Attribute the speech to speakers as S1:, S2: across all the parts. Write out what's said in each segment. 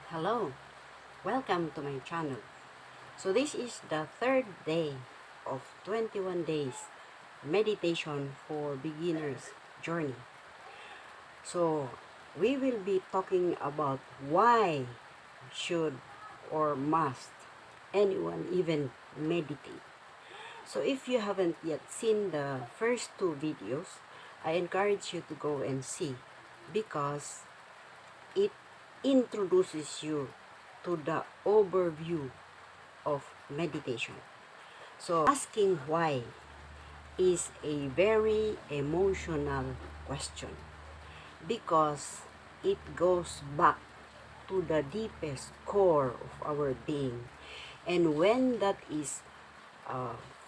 S1: Hello, welcome to my channel. So this is the third day of 21 days meditation for beginners journey. So we will be talking about why should or must anyone even meditate. So if you haven't yet seen the first two videos, I encourage you to go and see because it introduces you to the overview of meditation. So asking why is a very emotional question because it goes back to the deepest core of our being. And when that is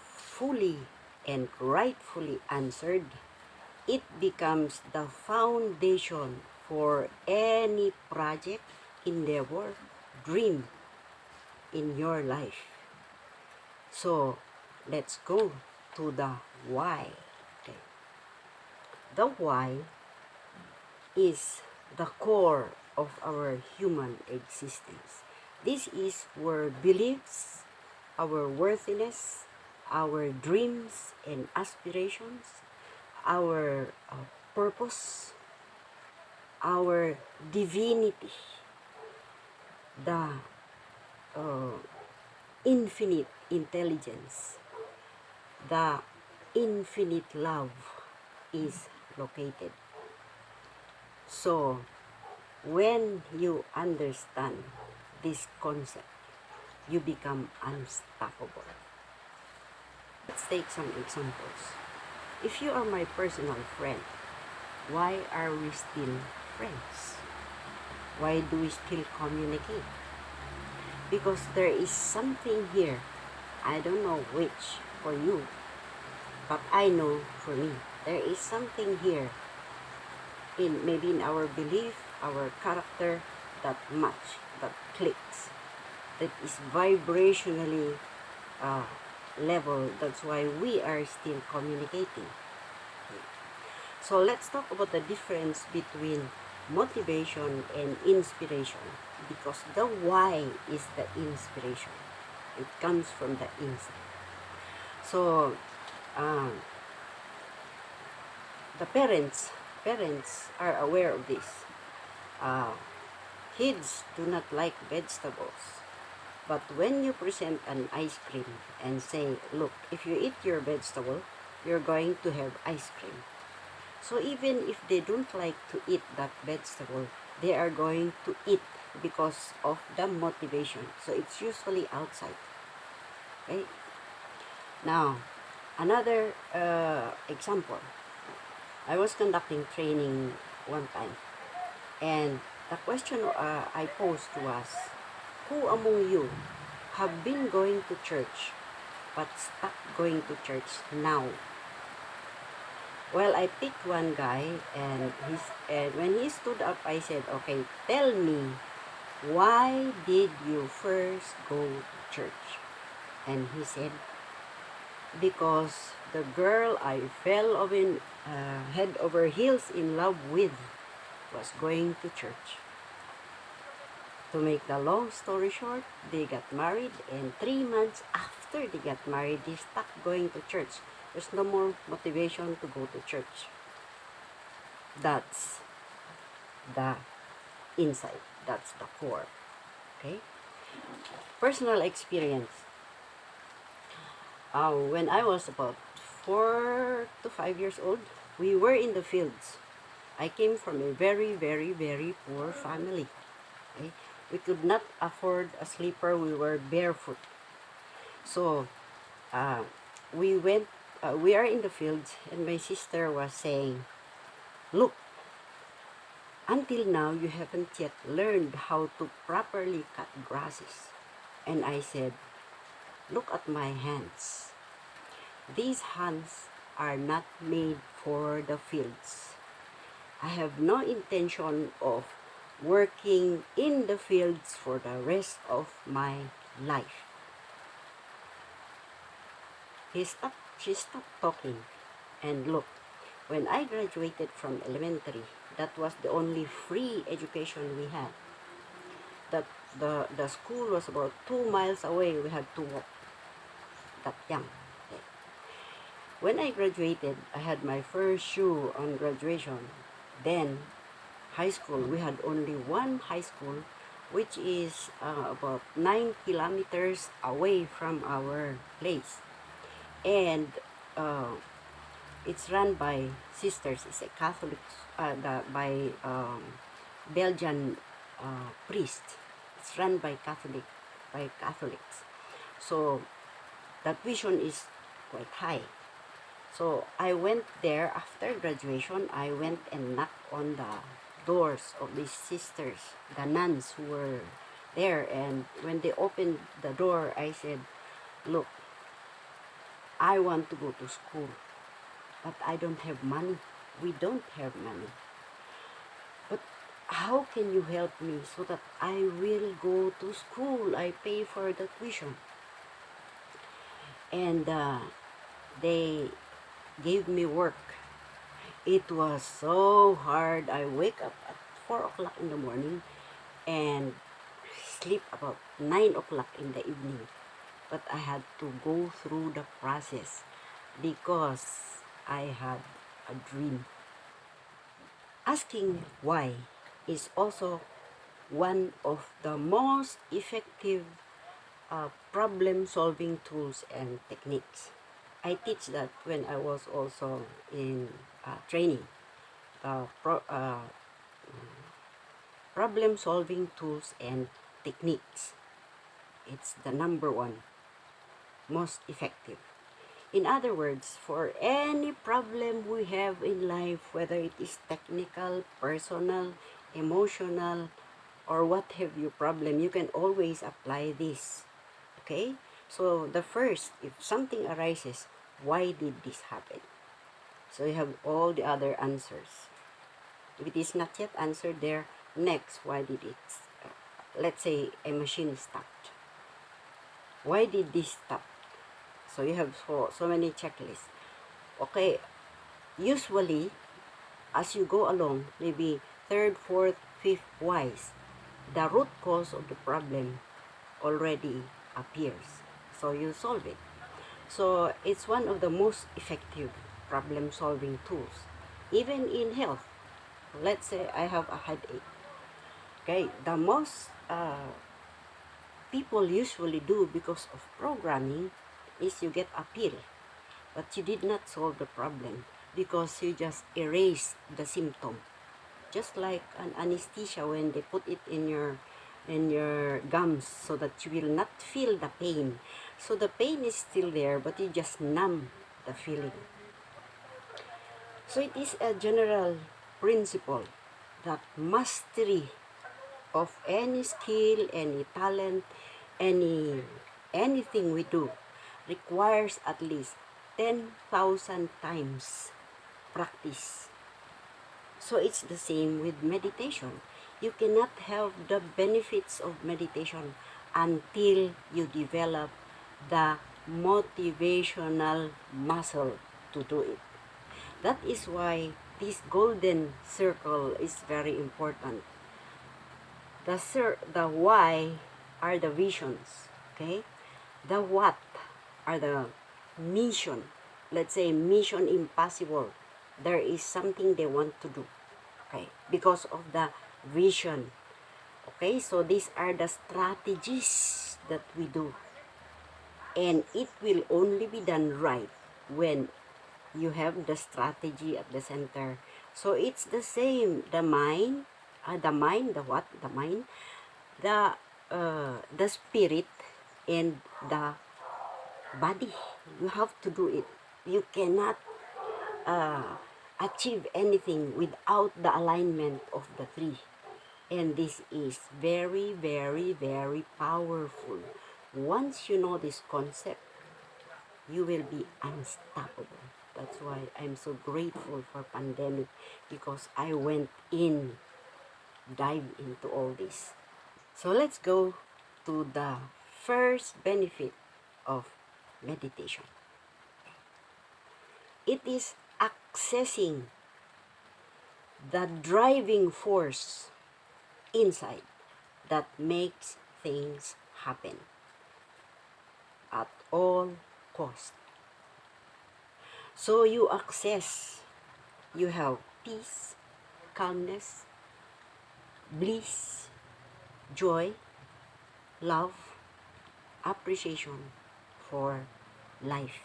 S1: fully and rightfully answered, it becomes the foundation for any project, endeavor, dream in your life. So let's go to the why. Okay. The why is the core of our human existence. This is where beliefs, our worthiness, our dreams and aspirations, our purpose, our divinity, the uh, infinite intelligence, the infinite love is located. So, when you understand this concept, you become unstoppable. Let's take some examples. If you are my personal friend, why are we still friends? Why do we still communicate? Because there is something here. I don't know which for you, but I know for me, there is something here in maybe in our belief, our character that match, that clicks, that is vibrationally uh, level. That's why we are still communicating. Okay. So let's talk about the difference between motivation and inspiration, because the why is the inspiration. It comes from the inside. So um, the parents are aware of this. Uh, Kids do not like vegetables. But when you present an ice cream and say, look, if you eat your vegetable, you're going to have ice cream. So even if they don't like to eat that vegetable, they are going to eat because of the motivation. So it's usually outside. Okay? Now, another example. I was conducting training one time, and the question I posed was, who among you have been going to church but stopped going to church now? Well, I picked one guy, and when he stood up, I said, okay, tell me, why did you first go to church? And he said, because the girl I fell over head over heels in love with was going to church. To make the long story short, they got married, and 3 months after they got married, they stopped going to church. There's no more motivation to go to church. That's the inside. That's the core. Okay? Personal experience. When I was about 4 to 5 years old, we were in the fields. I came from a very, very, very poor family. Okay? We could not afford a slipper. We were barefoot. So, uh, we are in the fields, and my sister was saying, look, until now you haven't yet learned how to properly cut grasses. And I said, look at my hands. These hands are not made for the fields. I have no intention of working in the fields for the rest of my life. She stopped talking, and look, when I graduated from elementary, that was the only free education we had. that the school was about 2 miles away. We had to walk that young. Okay. When I graduated, I had my first shoe on graduation. Then, high school, we had only one high school, which is about 9 kilometers away from our place. And uh, it's run by sisters. It's a Catholic, by Belgian priest. It's run by Catholics. So the tuition is quite high. So I went there after graduation. I went and knocked on the doors of these sisters, the nuns who were there. And when they opened the door, I said, "Look, I want to go to school, but I don't have money. We don't have money. But how can you help me so that I will go to school? I pay for the tuition." And they gave me work. It was so hard. I wake up at 4 o'clock in the morning and sleep about 9 o'clock in the evening. But I had to go through the process because I had a dream. Asking why is also one of the most effective problem-solving tools and techniques. I teach that when I was also in training. Problem-solving tools and techniques. It's the number one most effective. In other words, for any problem we have in life, whether it is technical, personal, emotional, or what have you problem, you can always apply this. Okay? So the first, if something arises, why did this happen? So you have all the other answers. If it is not yet answered there, next, why did it, let's say a machine stopped. Why did this stop? So you have so many checklists. Okay, usually, as you go along, maybe third, fourth, fifth whys, the root cause of the problem already appears. So you solve it. So it's one of the most effective problem-solving tools. Even in health, let's say I have a headache. Okay, the most people usually do because of programming is you get a pill, but you did not solve the problem because you just erase the symptom. Just like an anesthesia when they put it in your gums so that you will not feel the pain. So the pain is still there, but you just numb the feeling. So it is a general principle that mastery of any skill, any talent, anything we do requires at least 10,000 times practice. So it's the same with meditation. You cannot have the benefits of meditation until you develop the motivational muscle to do it. That is why this golden circle is very important. The why are the visions, okay? The what are the mission. Let's say mission impossible. There is something they want to do, okay? Because of the vision, okay? So these are the strategies that we do. And it will only be done right when you have the strategy at the center. So it's the same. The mind, the what? The mind, the spirit, and the body. You have to do it. You cannot achieve anything without the alignment of the three. And this is very, very, very powerful. Once you know this concept, you will be unstoppable. That's why I'm so grateful for pandemic, because I went in, dive into all this. So let's go to the first benefit of meditation. It is accessing the driving force inside. that makes things happen at all cost. So you have peace, calmness, bliss, joy, love, appreciation for life,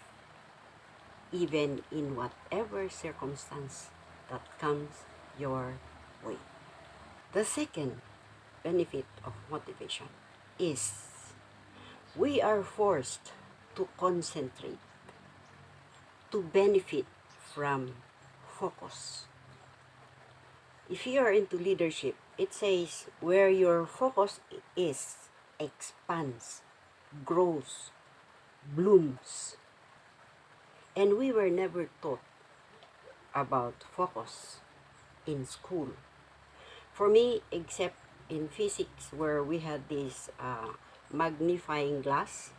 S1: even in whatever circumstance that comes your way. The second benefit of motivation is we are forced to concentrate to benefit from focus. If you are into leadership, it says where your focus is, expands, grows, blooms. And we were never taught about focus in school. For me, except in physics where we had this magnifying glass,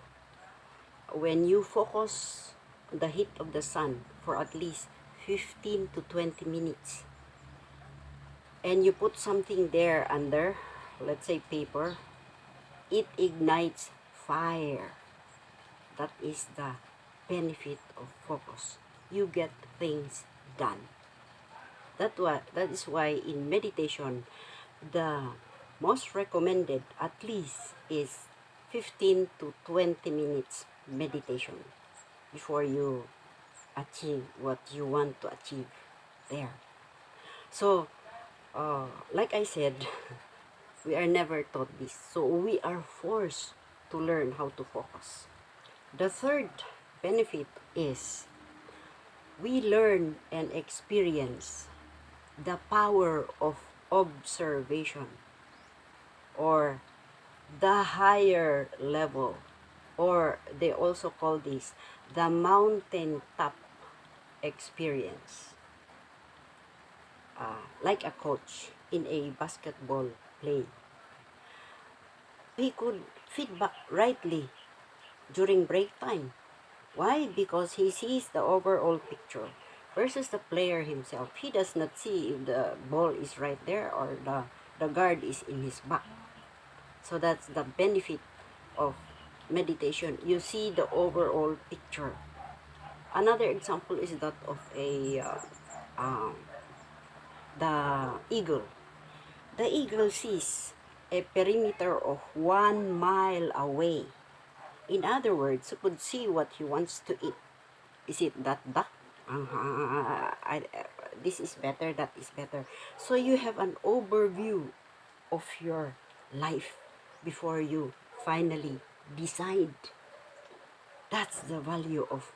S1: when you focus the heat of the sun for at least 15 to 20 minutes, and you put something there under, let's say paper, it ignites fire. That is the benefit of focus. You get things done. That is why in meditation, the most recommended at least is 15 to 20 minutes meditation before you achieve what you want to achieve there. So, like I said, we are never taught this. So we are forced to learn how to focus. The third benefit is we learn and experience the power of observation, or the higher level, or they also call this the mountaintop experience. Like a coach in a basketball play, he could feedback rightly during break time. Why? Because he sees the overall picture versus the player himself. He does not see if the ball is right there or the guard is in his back. So that's the benefit of meditation. You see the overall picture. Another example is that of the eagle. The eagle sees a perimeter of 1 mile away. In other words, you could see what he wants to eat. Is it that duck? This is better, that is better. So you have an overview of your life before you finally decide. That's the value of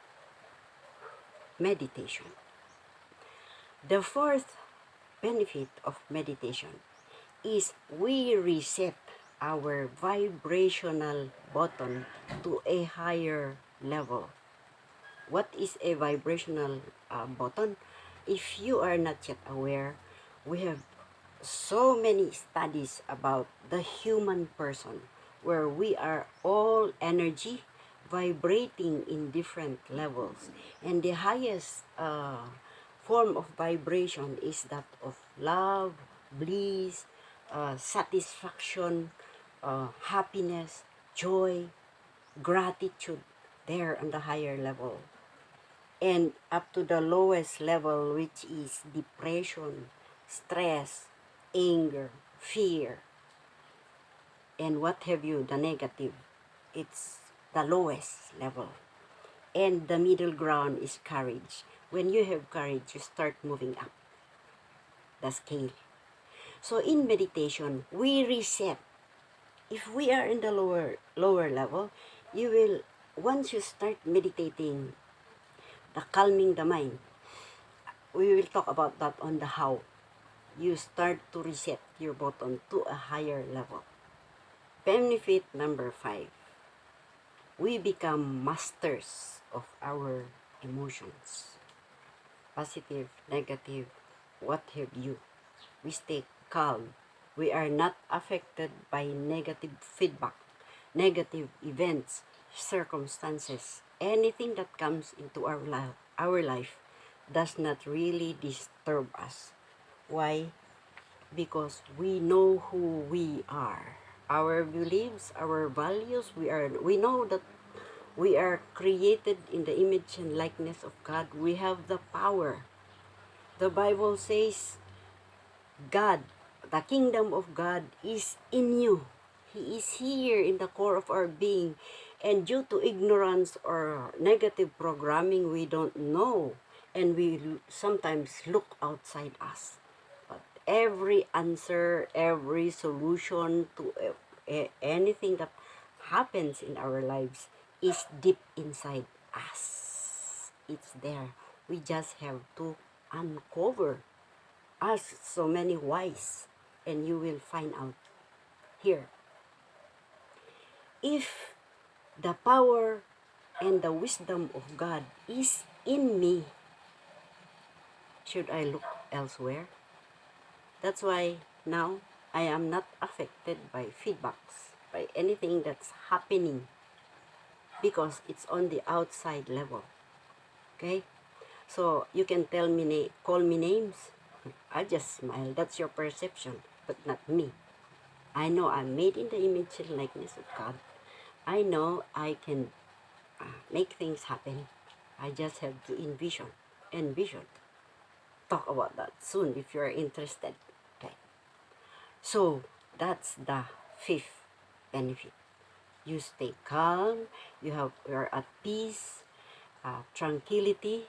S1: meditation. The fourth benefit of meditation is we reset our vibrational button to a higher level. What is a vibrational button? If you are not yet aware, we have so many studies about the human person where we are all energy vibrating in different levels, and the highest form of vibration is that of love, bliss, satisfaction, happiness, joy, gratitude, there on the higher level. And up to the lowest level, which is depression, stress, anger, fear, and what have you, the negative. It's the lowest level. And the middle ground is courage. When you have courage, you start moving up the scale. So in meditation, we reset. If we are in the lower level, you will, once you start meditating, the calming the mind, we will talk about that on the how. You start to reset your button to a higher level. Benefit number 5. We become masters of our emotions. Positive, negative, what have you. We stay calm. We are not affected by negative feedback, negative events, circumstances. Anything that comes into our life does not really disturb us. Why? Because we know who we are. our beliefs, our values. We know that we are created in the image and likeness of God. We have the power. The Bible says God, the kingdom of God is in you. He is here in the core of our being. And due to ignorance or negative programming, we don't know. And we sometimes look outside us. But every answer, every solution to anything that happens in our lives is deep inside us. It's there. We just have to uncover. Ask so many whys, and you will find out here. If the power and the wisdom of God is in me, should I look elsewhere? That's why now I am not affected by feedbacks, by anything that's happening, because it's on the outside level. Okay? So you can call me names. I just smile. That's your perception, but not me. I know I'm made in the image and likeness of God. I know I can make things happen. I just have to envision. Talk about that soon if you're interested. Okay. So that's the fifth benefit. You stay calm. You're at peace. Tranquility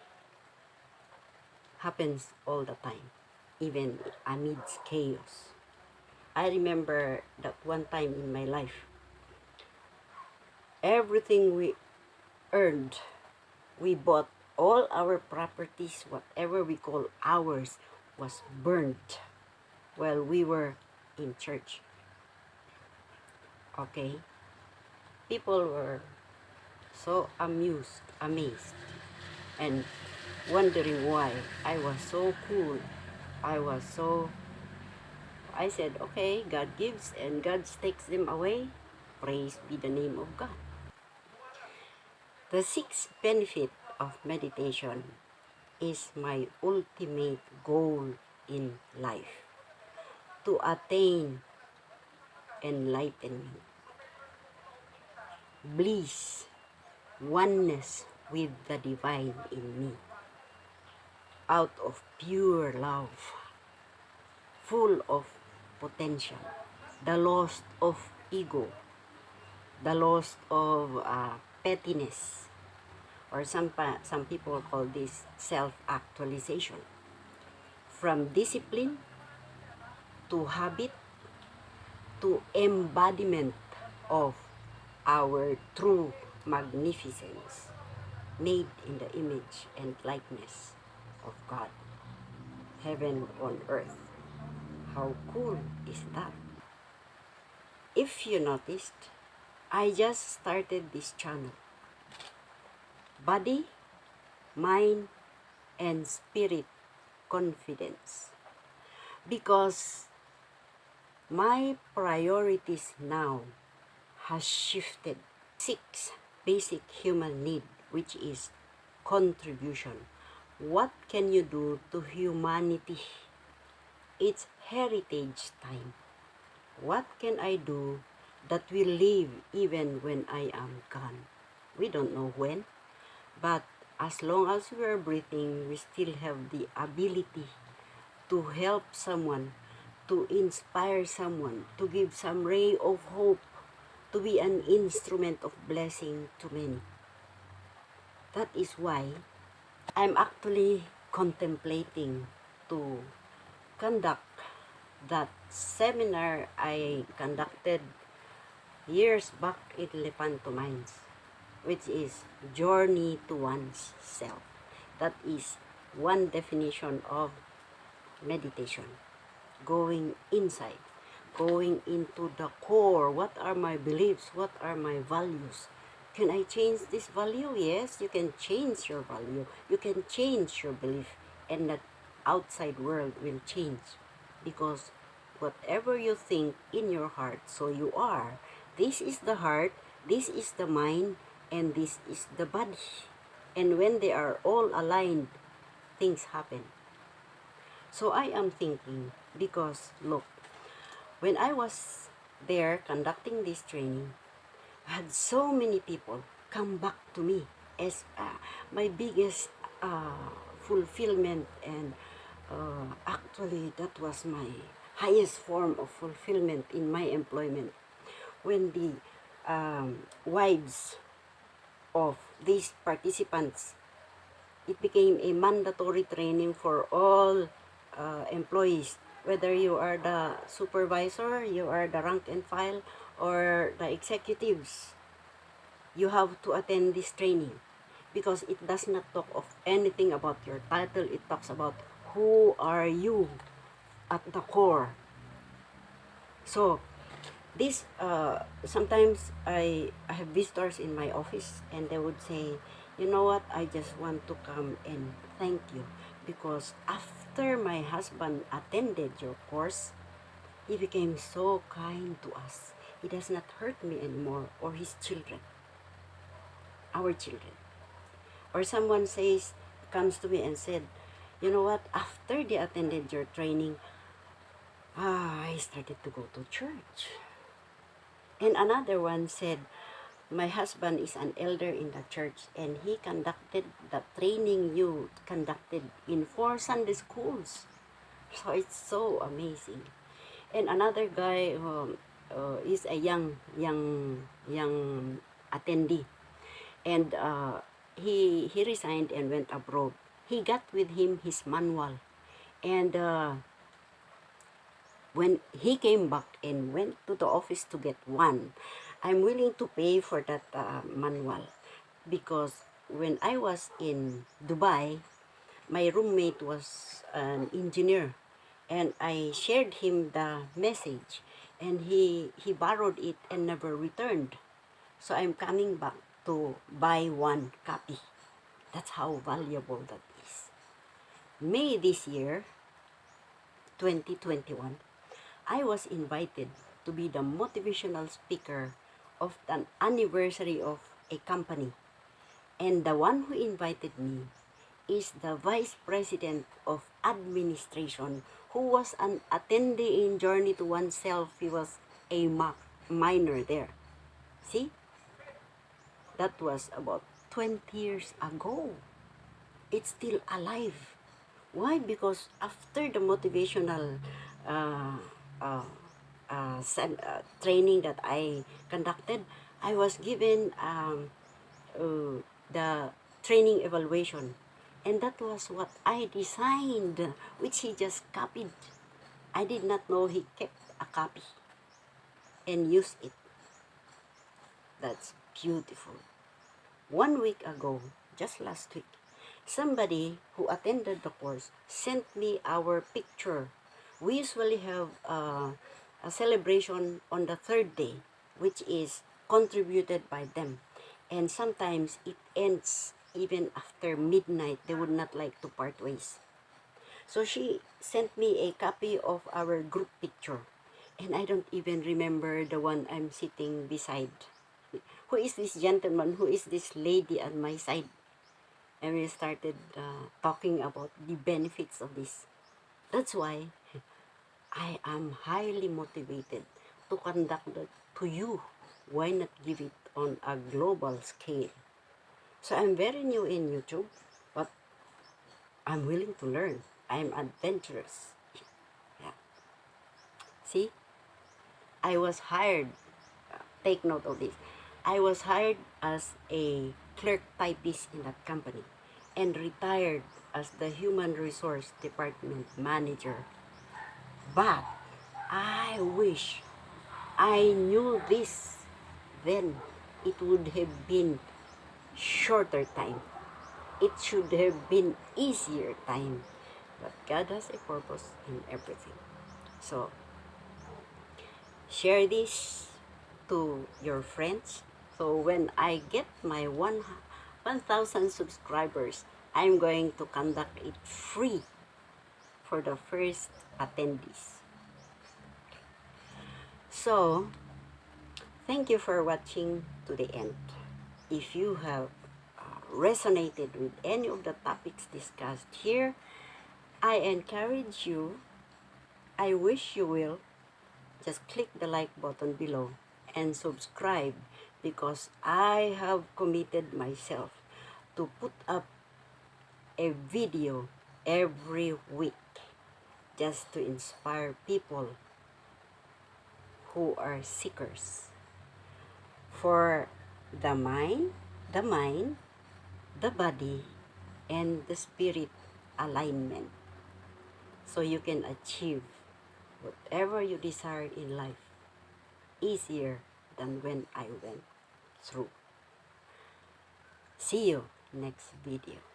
S1: happens all the time, even amidst chaos. I remember that one time in my life, everything we earned, we bought all our properties, whatever we call ours, was burned while we were in church. Okay? People were so amazed, and wondering why I was so cool. I said, okay, God gives and God takes them away. Praise be the name of God. The sixth benefit of meditation is my ultimate goal in life, to attain enlightenment, bliss, oneness with the divine in me, out of pure love, full of potential, the loss of ego, the loss of pettiness, or some people call this self-actualization, from discipline to habit to embodiment of our true magnificence, made in the image and likeness of God, heaven on earth. How cool is that? If you noticed, I just started this channel. Body, mind, and spirit confidence. Because my priorities now has shifted. 6, basic human need, which is contribution. What can you do to humanity? It's heritage time. What can I do that will live even when I am gone? We don't know when, but as long as we are breathing, we still have the ability to help someone, to inspire someone, to give some ray of hope, to be an instrument of blessing to many. That is why I'm actually contemplating to conduct that seminar I conducted years back in Lepanto Mines, which is journey to one's self. That is one definition of meditation. Going inside, going into the core. What are my beliefs? What are my values? Can I change this value? Yes, you can change your value. You can change your belief, and that outside world will change, because whatever you think in your heart, so you are. This is the heart, this is the mind, and this is the body. And when they are all aligned, things happen. So I am thinking, because look, when I was there conducting this training, I had so many people come back to me as my biggest fulfillment, and actually that was my highest form of fulfillment in my employment, when the wives of these participants, it became a mandatory training for all employees, whether you are the supervisor, you are the rank and file, or the executives. You have to attend this training, because it does not talk of anything about your title. It talks about who are you at the core. So this sometimes I have visitors in my office, and they would say, you know what, I just want to come and thank you, because after my husband attended your course, he became so kind to us. He does not hurt me anymore, or his children, our children. Or someone comes to me and said, you know what, after they attended your training, I started to go to church. And another one said, my husband is an elder in the church, and he conducted the training you conducted in 4 Sunday schools. So it's so amazing. And another guy is a young attendee, and he resigned and went abroad. He got with him his manual, and when he came back and went to the office to get one, I'm willing to pay for that manual, because when I was in Dubai, my roommate was an engineer, and I shared him the message, and he borrowed it and never returned. So I'm coming back to buy one copy. That's how valuable that is. May this year, 2021, I was invited to be the motivational speaker of an anniversary of a company. And the one who invited me is the vice president of administration, who was an attendee in Journey to Oneself. He was a minor there. See, that was about 20 years ago. It's still alive. Why? Because after the motivational uh, uh, training that I conducted, I was given the training evaluation. And that was what I designed, which he just copied. I did not know he kept a copy and used it. That's beautiful. 1 week ago, just last week, somebody who attended the course sent me our picture. We usually have a celebration on the 3rd day, which is contributed by them. And sometimes it ends even after midnight. They would not like to part ways. So she sent me a copy of our group picture. And I don't even remember the one I'm sitting beside. Who is this gentleman? Who is this lady at my side? And we started talking about the benefits of this. That's why I am highly motivated to conduct that to you. Why not give it on a global scale? So I'm very new in YouTube, but I'm willing to learn. I'm adventurous. Yeah. See, I was hired, take note of this, I was hired as a clerk typist in that company, and retired as the human resource department manager. But I wish I knew this then. It would have been shorter time. It should have been easier time. But God has a purpose in everything. So share this to your friends. So when I get my 1,000 subscribers, I'm going to conduct it free for the first attendees. So thank you for watching to the end. If you have resonated with any of the topics discussed here, I encourage you, I wish you will just click the like button below and subscribe, because I have committed myself to put up a video every week just to inspire people who are seekers for the mind, the body, and the spirit alignment, so you can achieve whatever you desire in life easier than when I went through. See you next video.